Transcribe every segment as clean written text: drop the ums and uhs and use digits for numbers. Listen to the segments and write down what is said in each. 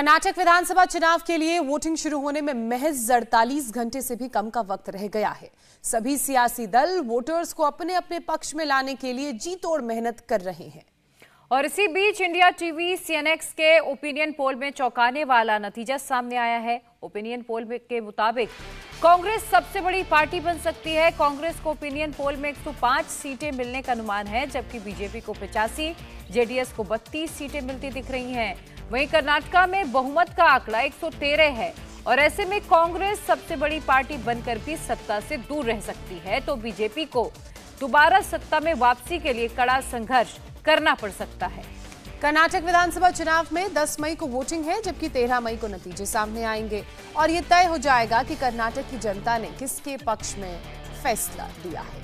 कर्नाटक विधानसभा चुनाव के लिए वोटिंग शुरू होने में महज 48 घंटे से भी कम का वक्त रह गया है। सभी सियासी दल वोटर्स को अपने अपने पक्ष में लाने के लिए जी तोड़ मेहनत कर रहे हैं। और इसी बीच इंडिया टीवी सीएनएक्स के ओपिनियन पोल में चौंकाने वाला नतीजा सामने आया है। ओपिनियन पोल के मुताबिक कांग्रेस सबसे बड़ी पार्टी बन सकती है। कांग्रेस को ओपिनियन पोल में 105 सीटें मिलने का अनुमान है, जबकि बीजेपी को 85, जेडीएस को 32 सीटें मिलती दिख रही हैं। वहीं कर्नाटका में बहुमत का आंकड़ा 113 है और ऐसे में कांग्रेस सबसे बड़ी पार्टी बनकर भी सत्ता से दूर रह सकती है, तो बीजेपी को दोबारा सत्ता में वापसी के लिए कड़ा संघर्ष करना पड़ सकता है। कर्नाटक विधानसभा चुनाव में 10 मई को वोटिंग है, जबकि 13 मई को नतीजे सामने आएंगे और ये तय हो जाएगा कि कर्नाटक की जनता ने किसके पक्ष में फैसला दिया है।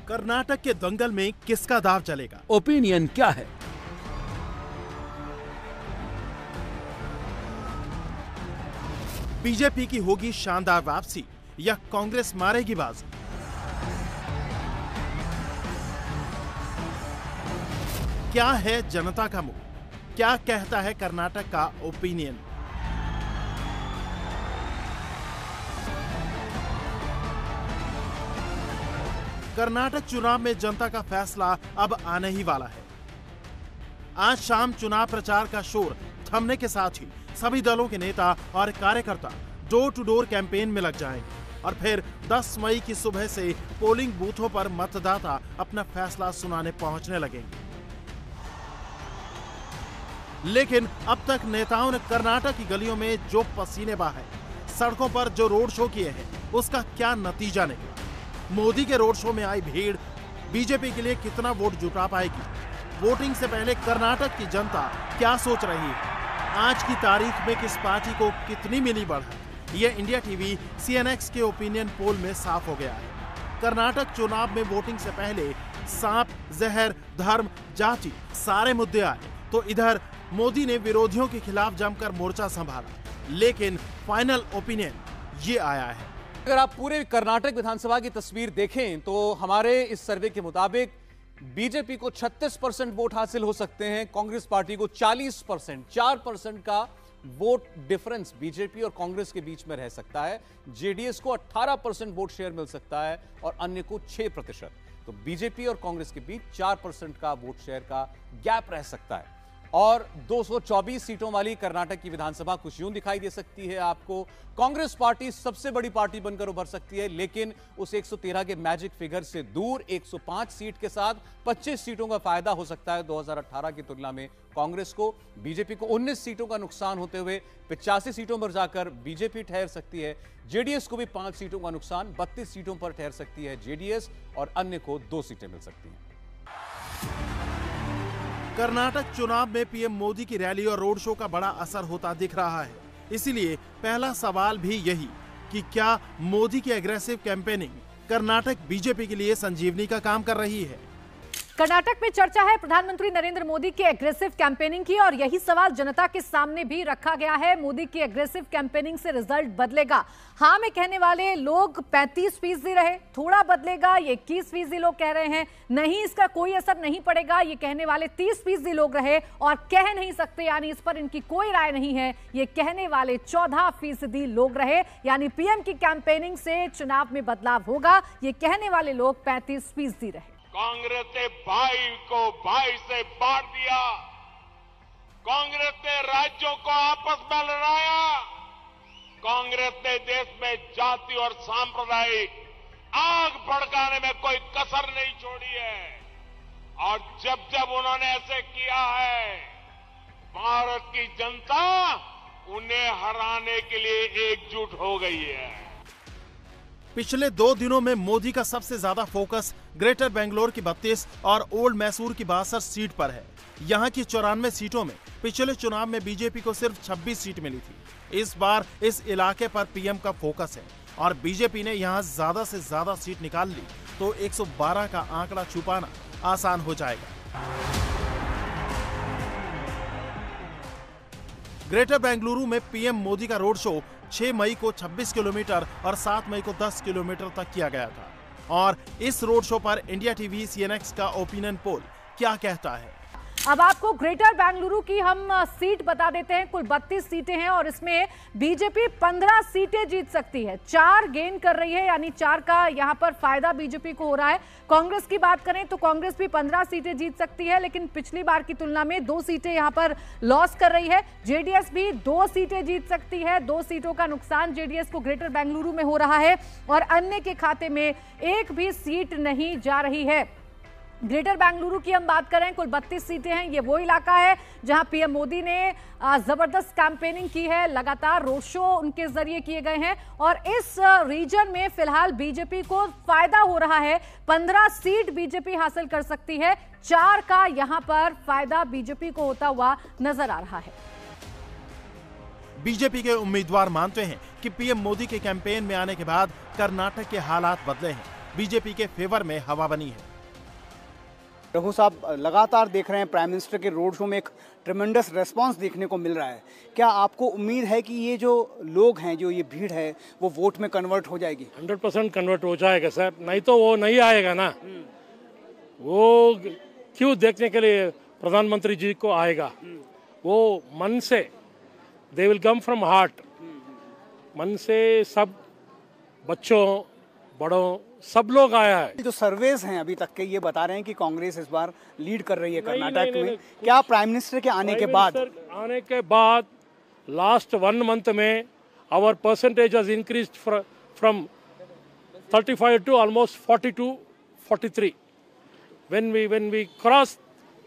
कर्नाटक के दंगल में किसका दाव चलेगा? ओपिनियन क्या है? बीजेपी की होगी शानदार वापसी या कांग्रेस मारेगी बाजी? क्या है जनता का मुंह? क्या कहता है कर्नाटक का ओपिनियन? कर्नाटक चुनाव में जनता का फैसला अब आने ही वाला है। आज शाम चुनाव प्रचार का शोर थमने के साथ ही सभी दलों के नेता और कार्यकर्ता डोर टू डोर कैंपेन में लग जाएंगे और फिर 10 मई की सुबह से पोलिंग बूथों पर मतदाता अपना फैसला सुनाने पहुंचने लगेंगे। लेकिन अब तक नेताओं ने कर्नाटक की गलियों में जो पसीने बहाए, सड़कों पर जो रोड शो किए हैं, उसका क्या नतीजा निकला? मोदी के रोड शो में आई भीड़ बीजेपी के लिए कितना वोट जुटा पाएगी? वोटिंग से पहले कर्नाटक की जनता क्या सोच रही है? आज की तारीख में किस पार्टी को कितनी मिली बढ़त? ये इंडिया टीवी सीएनएक्स के ओपिनियन पोल में साफ हो गया है। कर्नाटक चुनाव में वोटिंग से पहले सांप, जहर, धर्म, जाति सारे मुद्दे आए, तो इधर मोदी ने विरोधियों के खिलाफ जमकर मोर्चा संभाला। लेकिन फाइनल ओपिनियन ये आया है। अगर आप पूरे कर्नाटक विधानसभा की तस्वीर देखें तो हमारे इस सर्वे के मुताबिक बीजेपी को 36% वोट हासिल हो सकते हैं, कांग्रेस पार्टी को 40%, 4% का वोट डिफरेंस बीजेपी और कांग्रेस के बीच में रह सकता है। जेडीएस को 18% वोट शेयर मिल सकता है और अन्य को 6%। तो बीजेपी और कांग्रेस के बीच 4% का वोट शेयर का गैप रह सकता है। और 224 सीटों वाली कर्नाटक की विधानसभा कुछ यूं दिखाई दे सकती है आपको। कांग्रेस पार्टी सबसे बड़ी पार्टी बनकर उभर सकती है, लेकिन उस 113 के मैजिक फिगर से दूर 105 सीट के साथ 25 सीटों का फायदा हो सकता है 2018 की तुलना में कांग्रेस को। बीजेपी को 19 सीटों का नुकसान होते हुए 85 सीटों पर जाकर बीजेपी ठहर सकती है। जेडीएस को भी 5 सीटों का नुकसान, 32 सीटों पर ठहर सकती है जेडीएस और अन्य को 2 सीटें मिल सकती हैं। कर्नाटक चुनाव में पीएम मोदी की रैली और रोड शो का बड़ा असर होता दिख रहा है। इसीलिए पहला सवाल भी यही कि क्या मोदी की एग्रेसिव कैंपेनिंग कर्नाटक बीजेपी के लिए संजीवनी का काम कर रही है? कर्नाटक में चर्चा है प्रधानमंत्री नरेंद्र मोदी की एग्रेसिव कैंपेनिंग की और यही सवाल जनता के सामने भी रखा गया है। मोदी की एग्रेसिव कैंपेनिंग से रिजल्ट बदलेगा? हाँ में कहने वाले लोग 35% रहे, थोड़ा बदलेगा ये 21% लोग कह रहे हैं, नहीं इसका कोई असर नहीं पड़ेगा ये कहने वाले 30% लोग रहे और कह नहीं सकते यानी इस पर इनकी कोई राय नहीं है ये कहने वाले 14% लोग रहे। यानी पीएम की कैंपेनिंग से चुनाव में बदलाव होगा ये कहने वाले लोग 35% रहे। कांग्रेस ने भाई को भाई से बांट दिया, कांग्रेस ने राज्यों को आपस में लड़ाया, कांग्रेस ने देश में जाति और सांप्रदायिक आग भड़काने में कोई कसर नहीं छोड़ी है। और जब जब उन्होंने ऐसे किया है, भारत की जनता उन्हें हराने के लिए एकजुट हो गई है। पिछले 2 दिनों में मोदी का सबसे ज्यादा फोकस ग्रेटर बेंगलोर की 32 और ओल्ड मैसूर की 62 सीट पर है। यहाँ की 94 सीटों में पिछले चुनाव में बीजेपी को सिर्फ 26 सीट मिली थी। इस बार इस इलाके पर पीएम का फोकस है और बीजेपी ने यहाँ ज्यादा से ज्यादा सीट निकाल ली तो 112 का आंकड़ा छुपाना आसान हो जाएगा। ग्रेटर बेंगलुरु में पीएम मोदी का रोड शो 6 मई को 26 किलोमीटर और 7 मई को 10 किलोमीटर तक किया गया था। और इस रोड शो पर इंडिया टीवी सीएनएक्स का ओपिनियन पोल क्या कहता है। अब आपको ग्रेटर बेंगलुरु की हम सीट बता देते हैं। कुल 32 सीटें हैं और इसमें बीजेपी 15 सीटें जीत सकती है। 4 गेन कर रही है, यानी 4 का यहां पर फायदा बीजेपी को हो रहा है। कांग्रेस की बात करें तो कांग्रेस भी 15 सीटें जीत सकती है, लेकिन पिछली बार की तुलना में 2 सीटें यहां पर लॉस कर रही है। जेडीएस भी 2 सीटें जीत सकती है। 2 सीटों का नुकसान जेडीएस को ग्रेटर बेंगलुरु में हो रहा है और अन्य के खाते में एक भी सीट नहीं जा रही है। ग्रेटर बेंगलुरु की हम बात करें, कुल 32 सीटें हैं। ये वो इलाका है जहां पीएम मोदी ने जबरदस्त कैंपेनिंग की है, लगातार रोड शो उनके जरिए किए गए हैं और इस रीजन में फिलहाल बीजेपी को फायदा हो रहा है। 15 सीट बीजेपी हासिल कर सकती है। 4 का यहां पर फायदा बीजेपी को होता हुआ नजर आ रहा है। बीजेपी के उम्मीदवार मानते हैं कि पीएम मोदी के कैंपेन में आने के बाद कर्नाटक के हालात बदले हैं। बीजेपी के फेवर में हवा बनी है। रघु साहब, लगातार देख रहे हैं प्राइम मिनिस्टर के रोड शो में एक ट्रेमेंडस रेस्पॉन्स देखने को मिल रहा है। क्या आपको उम्मीद है कि ये जो लोग हैं, जो ये भीड़ है, वो वोट में कन्वर्ट हो जाएगी? 100% कन्वर्ट हो जाएगा सर, नहीं तो वो नहीं आएगा ना। वो क्यों देखने के लिए प्रधानमंत्री जी को आएगा? वो मन से, they will come from heart. मन से सब बच्चों बड़ों सब लोग आया है। जो सर्वेज हैं अभी तक के, ये बता रहे हैं कि कांग्रेस इस बार लीड कर रही है कर्नाटक में। क्या प्राइम मिनिस्टर के आने के बाद लास्ट 1 मंथ में our percentage has increased from 35 to almost 42, 43. When we cross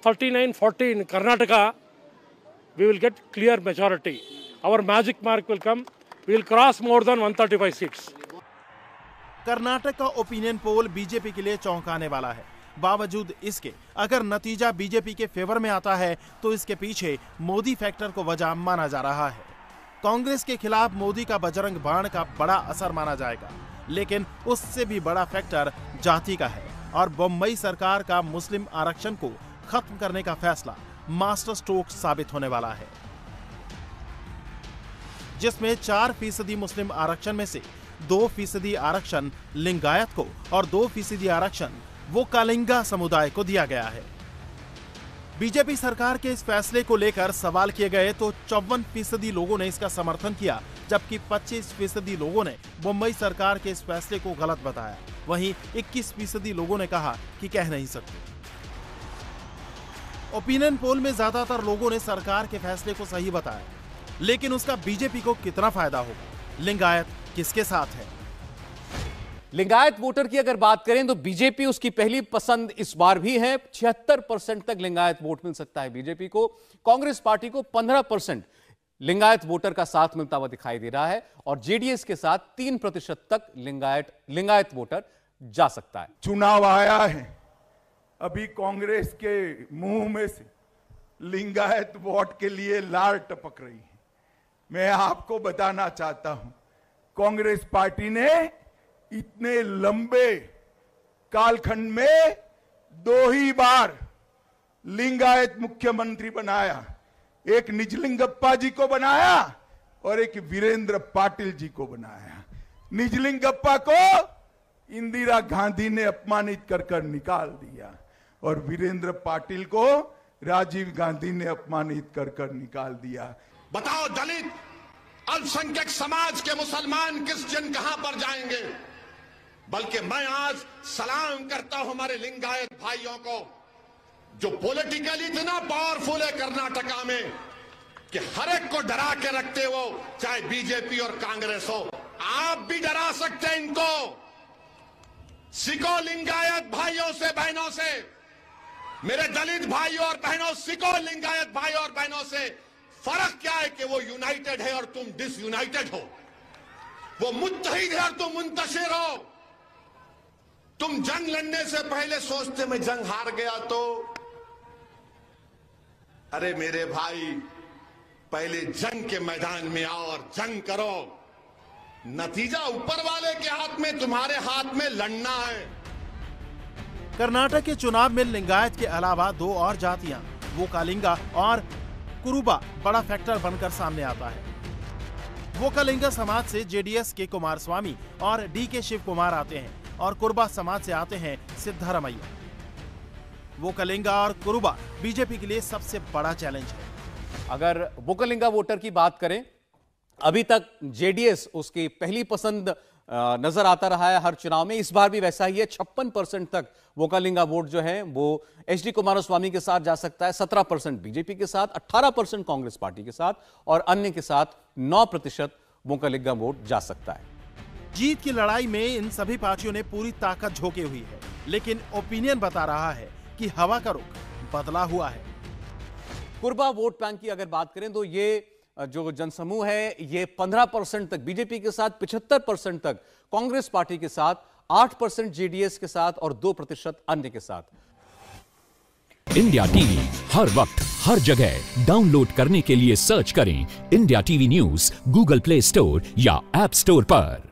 39, 40 in Karnataka, we will get clear majority. Our magic mark will come. We will cross more than 135 seats. Karnataka का opinion poll BJP के लिए चौंकाने वाला है। बावजूद इसके अगर नतीजा बीजेपी के फेवर में आता है तो इसके पीछे मोदी फैक्टर को वजह माना जा रहा है। कांग्रेस के खिलाफ मोदी का बजरंग बाण का बड़ा असर माना जाएगा, लेकिन उससे भी बड़ा फैक्टर जाति का है और बम्बई सरकार का मुस्लिम आरक्षण को खत्म करने का फैसला मास्टर स्ट्रोक साबित होने वाला है, जिसमें 4% मुस्लिम आरक्षण में से 2% आरक्षण लिंगायत को और 2% आरक्षण वो कालिंगा समुदाय को दिया गया है। बीजेपी सरकार के इस फैसले को लेकर सवाल किए गए तो 54% लोगों ने इसका समर्थन किया, जबकि 25% लोगों ने मुंबई सरकार के इस फैसले को गलत बताया। वहीं 21% लोगों ने कहा कि कह नहीं सकते। ओपिनियन पोल में ज्यादातर लोगों ने सरकार के फैसले को सही बताया, लेकिन उसका बीजेपी को कितना फायदा होगा? लिंगायत किसके साथ है? लिंगायत वोटर की अगर बात करें तो बीजेपी उसकी पहली पसंद इस बार भी है। 76% तक लिंगायत वोट मिल सकता है बीजेपी को। कांग्रेस पार्टी को 15% लिंगायत वोटर का साथ मिलता हुआ दिखाई दे रहा है और जेडीएस के साथ 3% तक लिंगायत वोटर जा सकता है। चुनाव आया है, अभी कांग्रेस के मुंह में से लिंगायत वोट के लिए लार टपक रही है। मैं आपको बताना चाहता हूं, कांग्रेस पार्टी ने इतने लंबे कालखंड में 2 ही बार लिंगायत मुख्यमंत्री बनाया। एक निजलिंगप्पा जी को बनाया और एक वीरेंद्र पाटिल जी को बनाया। निजलिंगप्पा को इंदिरा गांधी ने अपमानित कर निकाल दिया और वीरेंद्र पाटिल को राजीव गांधी ने अपमानित कर निकाल दिया। बताओ, दलित अल्पसंख्यक समाज के मुसलमान किस जन कहां पर जाएंगे? बल्कि मैं आज सलाम करता हूं हमारे लिंगायत भाइयों को, जो पॉलिटिकली इतना पावरफुल है कर्नाटका में कि हर एक को डरा के रखते हो, चाहे बीजेपी और कांग्रेस हो। आप भी डरा सकते हैं इनको। सीखो लिंगायत भाइयों से, बहनों से, मेरे दलित भाइयों और बहनों, सीखो लिंगायत भाइयों और बहनों से। फर्क क्या है कि वो यूनाइटेड है और तुम डिसयूनाइटेड हो। वो मुत्तहिद है और तुम मुंतशिर हो। तुम जंग लड़ने से पहले सोचते मैं जंग हार गया तो। अरे मेरे भाई, पहले जंग के मैदान में आओ और जंग करो। नतीजा ऊपर वाले के हाथ में, तुम्हारे हाथ में लड़ना है। कर्नाटक के चुनाव में लिंगायत के अलावा 2 और जातियां वोकालिंगा और कुरुबा बड़ा फैक्टर बनकर सामने आता है। वोकालिंगा समाज से जेडीएस के कुमारस्वामी और डी के शिव कुमार आते हैं और कुरुबा समाज से आते हैं सिद्धारमैया। वोकालिंगा और कुरुबा बीजेपी के लिए सबसे बड़ा चैलेंज है। अगर वोकालिंगा वोटर की बात करें, अभी तक जेडीएस उसकी पहली पसंद नजर आता रहा है हर चुनाव में। इस बार भी वैसा ही है। 56% तक वोकालिंगा वोट जो है वो एचडी कुमारस्वामी के साथ जा सकता है, 17% बीजेपी के साथ, 18% कांग्रेस पार्टी के साथ और अन्य के साथ 9% वोकालिंगा वोट जा सकता है। जीत की लड़ाई में इन सभी पार्टियों ने पूरी ताकत झोंकी हुई है, लेकिन ओपिनियन बता रहा है कि हवा का रुख बदला हुआ है। कुरुबा वोट बैंक की अगर बात करें तो ये जो जनसमूह है ये 15% तक बीजेपी के साथ, 75% तक कांग्रेस पार्टी के साथ, 8% जेडीएस के साथ और 2% अन्य के साथ। इंडिया टीवी हर वक्त हर जगह डाउनलोड करने के लिए सर्च करें India TV news Google play store या ऐप स्टोर पर।